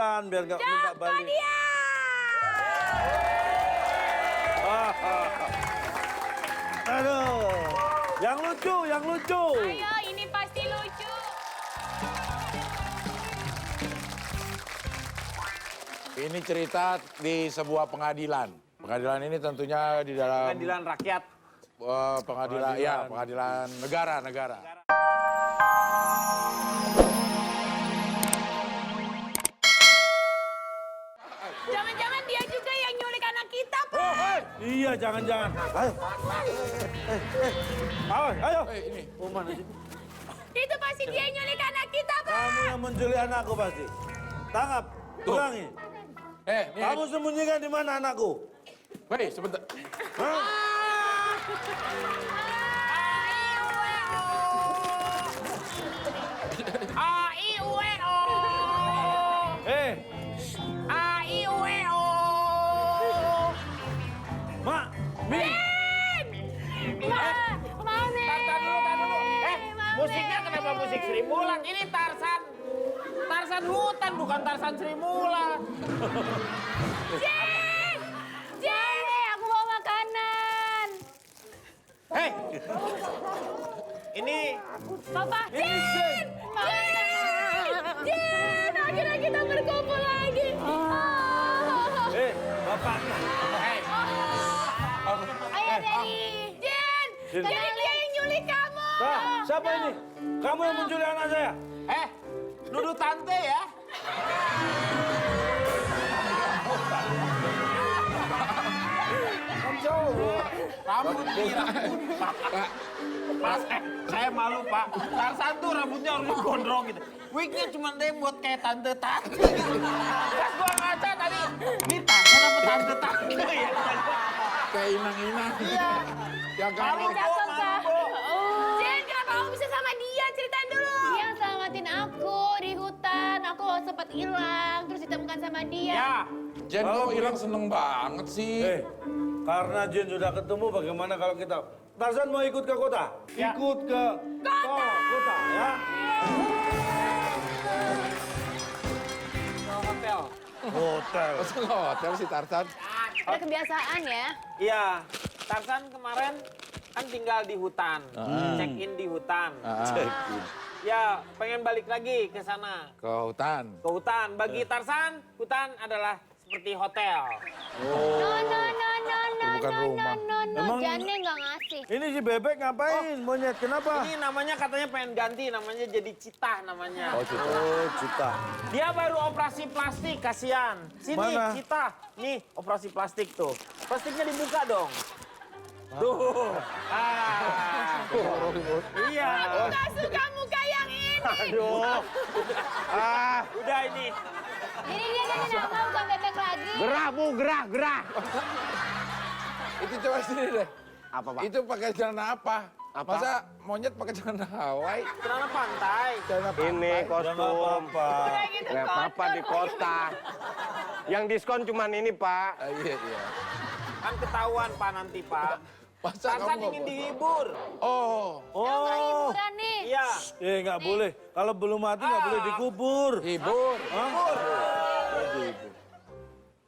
hutan biar nggak minta balik. Dia! Aduh, yang lucu, yang lucu. Ayo, ini pasti lucu. Ini cerita di sebuah pengadilan. Pengadilan ini tentunya di dalam Pengadilan rakyat. pengadilan, ya, pengadilan negara. Jangan-jangan dia juga yang nyulik anak kita, Pak. Oh, iya, jangan-jangan. Ayo. Ayo. Ini. Oh, mana sih? Itu pasti dia yang nyulik anak kita, Pak. Kamu yang menculik anakku pasti. Tangkap, ulangi. Nih. Kamu sembunyikan di mana anakku? Hei, sebentar. Hah? A-I-U-E-O. A-I-U-E-O. Mak, Mi. Mami. Tahan dulu. Mami. Musiknya kenapa musik Sri Mulat? Ini Tarsan hutan, bukan Tarsan Sri Mulat. Jen! Jen, aku bawa makanan. Hei, ini Papa, Jen! Jen, akhirnya kita berkumpul lagi. Bapak. Ayah Dedi. Jen, jadi dia yang nyulik kamu. Siapa ini? Kamu yang menculik anak saya? nuduh tante ya. Rambut Pak, saya malu Pak. Tarsan tuh rambutnya harus gondrong gitu. Wignya cuma deh buat kayak tante-tante gitu. Pas gua ngaca tadi, ini Tarsan apa tante-tante ya? Kayak inang-inang. Iya. Yang kamu. Cakep, Kak. Jen, kenapa kamu bisa sama dia? Ceritain dulu. Dia yang selamatin aku di hutan. Aku sempat hilang, terus ditemukan sama dia. Ya. Jen kok hilang seneng banget sih. Karena Jin sudah ketemu, bagaimana kalau kita... Tarzan mau ikut ke kota? Ya. Ikut ke kota, ya? Hotel. Hotel. Masa nggak hotel sih Tarzan? Ada kebiasaan ya. Iya, Tarsan kemarin kan tinggal di hutan, check in di hutan. Ya, pengen balik lagi ke sana, Ke hutan. ke hutan. Bagi Tarsan, hutan adalah seperti hotel. Bukan rumah. Emang- Jane nggak ngasih. Ini si Bebek ngapain, monyet? Kenapa? Ini namanya katanya pengen ganti, namanya jadi Citah namanya. Oh, Cita. Oh, Cita. Dia baru operasi plastik, kasihan. Sini, Mana? Citah. Nih, operasi plastik tuh. Plastiknya dibuka dong. Tuh. Iya. Aku nggak suka muka yang ini. Aduh. Udah ini. Ini dia nama bukan bebek lagi. Gerah, Bu, gerah. Itu coba sini deh. Apa, Pak? Itu pakai celana apa? Apa? Masa monyet pakai celana Hawaii? Celana pantai. Celana Ini pantai? Jangan kostum. apa-apa. Nggak apa-apa di kota. Yang diskon cuman ini, Pak. Ah, iya. Kan ketahuan Pak nanti Pak. Masa Tarsan kamu ingin nggak dihibur. Oh, Nggak hiburan nih. Iya. Nggak boleh. Kalau belum mati nggak boleh dikubur. hibur.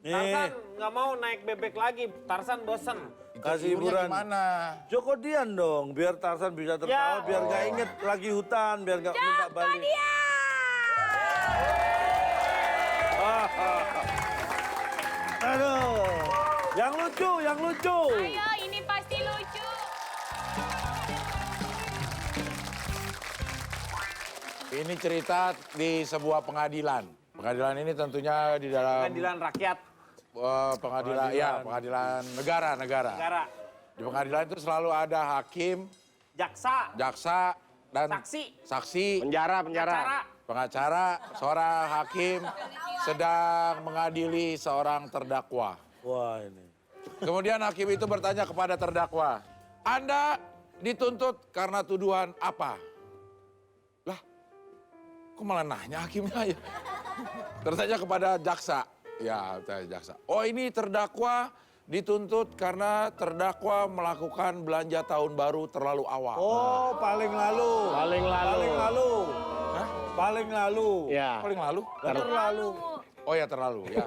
Tarsan Nih, nggak mau naik bebek lagi. Tarsan bosen. kasih Hiburnya hiburan. gimana? Joko Dian dong, biar Tarzan bisa tertawa, Ya. biar nggak inget lagi hutan, biar nggak minta balik. Dia. Aduh, yang lucu, yang lucu. Ayo, ini pasti lucu. Ini cerita di sebuah pengadilan. Pengadilan ini tentunya di dalam Pengadilan rakyat. pengadilan, ya, pengadilan negara. Negara. Di pengadilan itu selalu ada hakim, Jaksa. jaksa, dan Saksi. Penjara. Acara. pengacara. Seorang hakim sedang mengadili seorang terdakwa. Wah ini. Kemudian hakim itu bertanya kepada terdakwa, Anda dituntut karena tuduhan apa? Lah, kok malah nanya hakimnya ya? Tertanya kepada jaksa. Ya, jaksa. Oh, ini terdakwa dituntut karena terdakwa melakukan belanja tahun baru terlalu awal. Oh, paling lalu. Paling lalu. Paling lalu. Hah? Paling lalu. Ya. Paling lalu? Terlalu. Oh ya terlalu ya.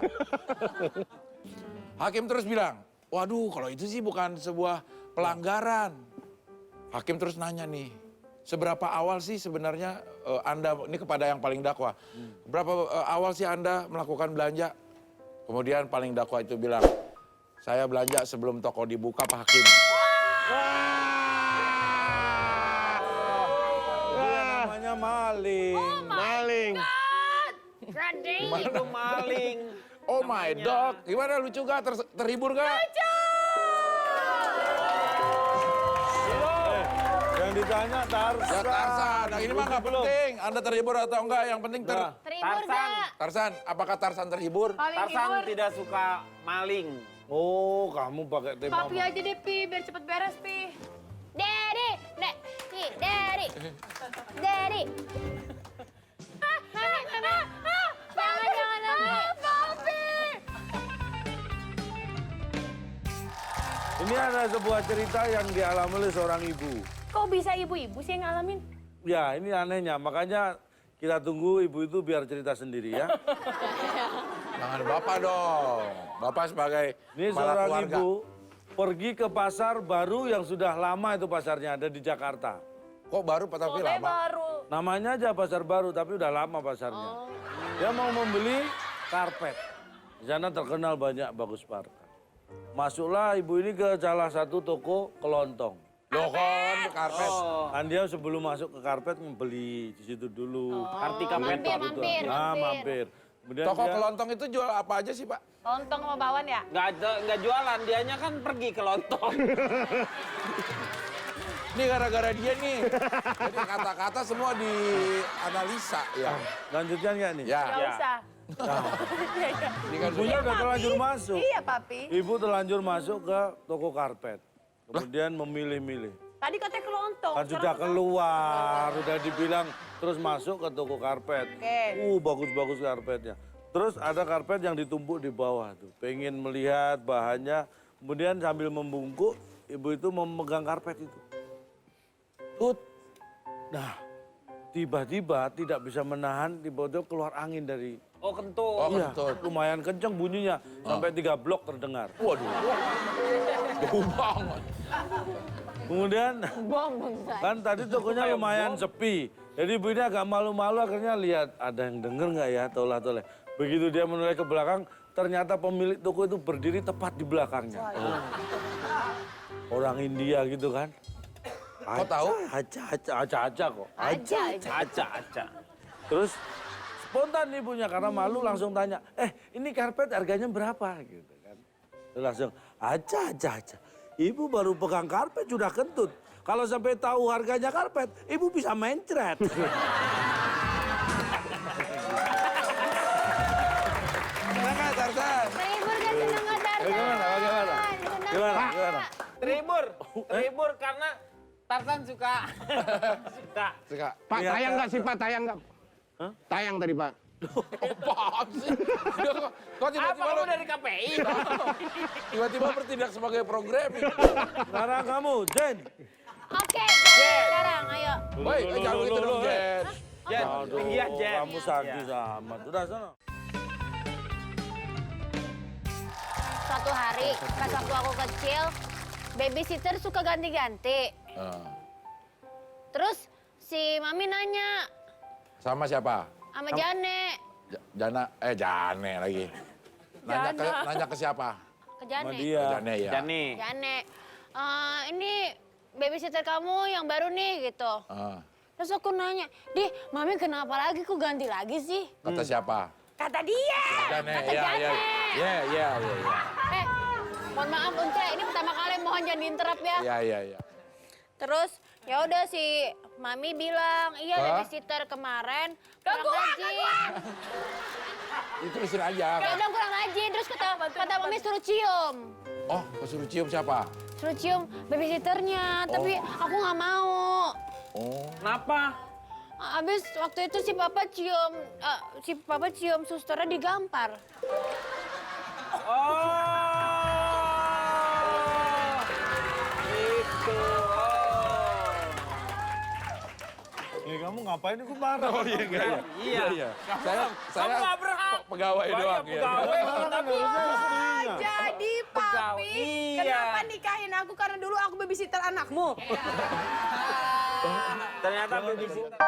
Hakim terus bilang, waduh kalau itu sih bukan sebuah pelanggaran. Hakim terus nanya nih, seberapa awal sih sebenarnya Anda, ini kepada yang paling dakwa, berapa awal sih Anda melakukan belanja? Kemudian paling dakwa itu bilang, saya belanja sebelum toko dibuka Pak Hakim. Itu namanya maling. Maling. Grading. Itu maling. Oh my dog, gimana lucu gak? Terhibur gak? Yang ditanya Tarzan. Ya Tarzan, nah ini mah gak penting. Anda terhibur atau enggak, yang penting Nah. Terhibur Tarzan. gak? Tarzan, apakah Tarzan terhibur? Paling Tarzan hibur. tidak suka maling. Oh, kamu pakai tema. Papi aja deh, Pi, biar cepet beres, Pi. Daddy, Daddy, Daddy. Jangan, Papi. Ini ada sebuah cerita yang dialami oleh seorang ibu. Kok bisa ibu-ibu sih yang ngalamin? Ya, ini anehnya. Makanya kita tunggu ibu itu biar cerita sendiri ya. Jangan Bapak dong. Bapak sebagai Ini kepala seorang keluarga. ibu pergi ke pasar baru yang sudah lama itu pasarnya ada di Jakarta. Kok baru Pak tapi Katanya lama? baru. Namanya aja pasar baru tapi udah lama pasarnya. Dia mau membeli karpet. Di sana terkenal banyak bagus parka. Masuklah ibu ini ke salah satu toko kelontong. Loh kon, karpet. Kan dia sebelum masuk ke karpet membeli di situ dulu. Kartika Mampir, Petok. Mampir. Kemudian Toko dia- kelontong itu jual apa aja sih Pak? Lontong sama bakwan ya? Nggak jualan, dianya kan pergi ke lontong. Ini gara-gara dia nih. Jadi kata-kata semua dianalisa ya. Lanjutkan nggak nih? Ya, Gak Ya. usah. ini kan Ibunya udah terlanjur masuk. Iya, Papi. Ibu terlanjur masuk ke toko karpet. Kemudian memilih-milih. Tadi katanya ke lontong. Kan sudah keluar, udah dibilang terus masuk ke toko karpet. Oke. Bagus-bagus karpetnya. Terus ada karpet yang ditumpuk di bawah tuh. Pengen melihat bahannya. Kemudian sambil membungkuk, ibu itu memegang karpet itu. Tut. Nah, tiba-tiba tidak bisa menahan, tiba-tiba keluar angin dari... Oh kentut. Oh, Iya, kentut. lumayan kenceng bunyinya. Sampai 3 blok terdengar. Waduh. Jauh banget. Kemudian Bom, kan tadi tokonya lumayan sepi. Jadi ibu ini agak malu-malu akhirnya lihat ada yang denger nggak ya tolah-toleh. Begitu dia menoleh ke belakang, ternyata pemilik toko itu berdiri tepat di belakangnya. Orang India gitu kan. Kok tahu? Aca kok. Aja. Terus spontan ibunya karena malu langsung tanya, ini karpet harganya berapa? Gitu kan. Terus langsung, aja. Ibu baru pegang karpet sudah kentut. Kalau sampai tahu harganya karpet, ibu bisa mencret. Gimana Kak Tarzan? Terhibur gak seneng gak Tarzan? Bagaimana? Gimana? Terhibur karena Tarzan suka. Suka. Pak, Iya, tayang nggak sih Pak? Tayang nggak? Hah? Tayang tadi Pak. Apaan sih? Dia kok Apa tiba-tiba kamu lo- dari KPI? tiba-tiba bertindak sebagai programming. Sekarang kamu, Jen. Oke, sekarang ayo. Woi, jangan gitu dong, Jen. Jen, Aduh, tinggian Jen. kamu sadis amat. Udah sana. Suatu hari, pas waktu aku kecil, babysitter suka ganti-ganti. Ah. Terus si Mami nanya Sama siapa? sama Jane, Jane lagi. Nanya ke siapa? ke Sama Jane. dia. Jane ya. Jani. Jane, ini babysitter kamu yang baru nih gitu. Ah. Terus aku nanya, Dih, Mami kenapa lagi kok ganti lagi sih? Kata siapa? Kata dia. Jane. Kata Ya, Jane. ya. Ya. Mohon maaf Unce, ini pertama kali mohon jangan diinterrupt ya. Ya. Terus ya udah si Mami bilang, iya Hah? babysitter kemarin kurang rajin. Itu istri aja. Dia bilang kurang rajin, terus kata Mami suruh cium. Oh, suruh cium siapa? Suruh cium babysitternya, tapi aku nggak mau. Oh. Kenapa? Abis waktu itu si papa cium susternya digampar. Oh. Itu. kamu ngapain aku marah? Oh iya, enggak ya? Iya. Saya nggak berhak. pegawai doang ya. Pegawai, tapi Jadi papi, Iya. kenapa nikahin aku? Karena dulu aku babysitter anakmu. ternyata babysitter.